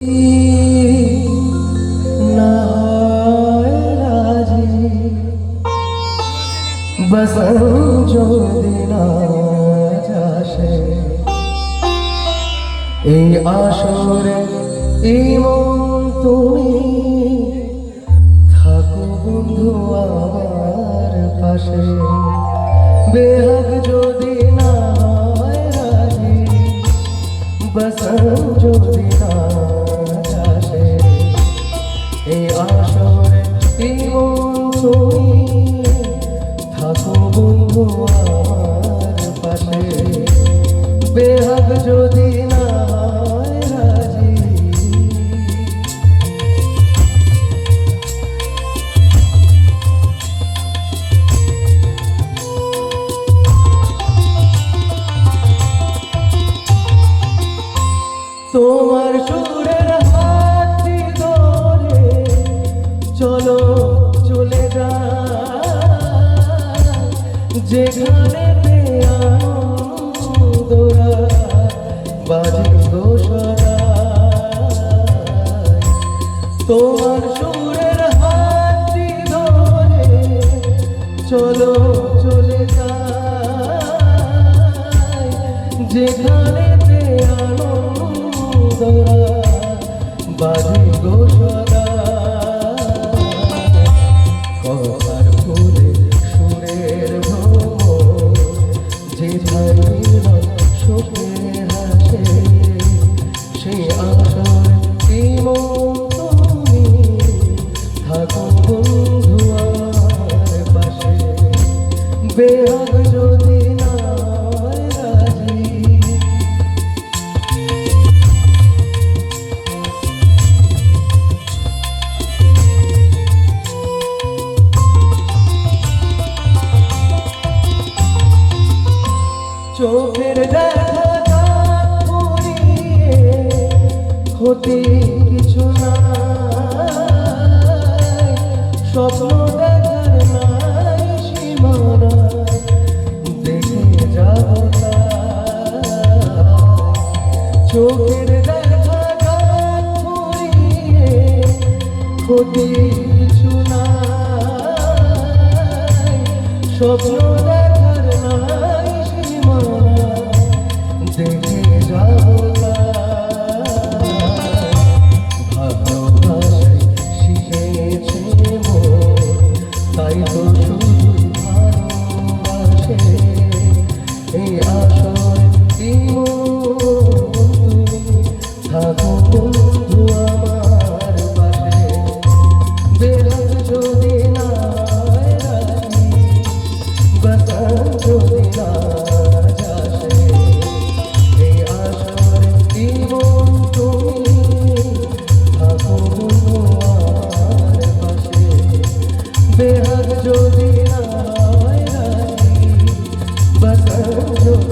এই আসরে এই মন তুমি থাকো বন্ধু আমার পাশে। বেহাগ যদি না হয় রাজি, বসন যদি না আসে, এই আসরে এই মন তুমি থাকো বন্ধু আমার পাশে। বেহাগ যদি না হয় রাজি, তোমার সুরের হাতটি ধরে চলো চলে যা, যেখানে তোমার সুরের হাতটি ধরে চলো চলে যাই, যেখানে আনন্দরা বাজে গো সদা। কথার ফুলে সুরের ভ্রমর, যেখানে সুখে হাসে, সেই আশার এই মন তুমি থাকো বন্ধু আমার পাশে। বেহাগ যদি না হয় রাজি, চোখের দেখা পুরিয়ে হতে কিছু না, স্বপ্ন দেখার নাই সীমানা, দেখে যাবো চোখের দেখা পুরিয়ে হতে কিছু না, স্বপ্ন দেখার নাই সীমানা, দেখে যাবো ভালোবাসায় শিখেছে মন, তাই তো শুধু ভালোবাসে। এই আসর এই মন তুমি থাকো বন্ধু আমার পাশে। বেহাগ যদি না হয় রাজি, বসন যদি না আসে, এই আসর এই মন তুমি থাকো বন্ধু আমার পাশে। বেহাগ যদি না হয় রাজি, বসন যদি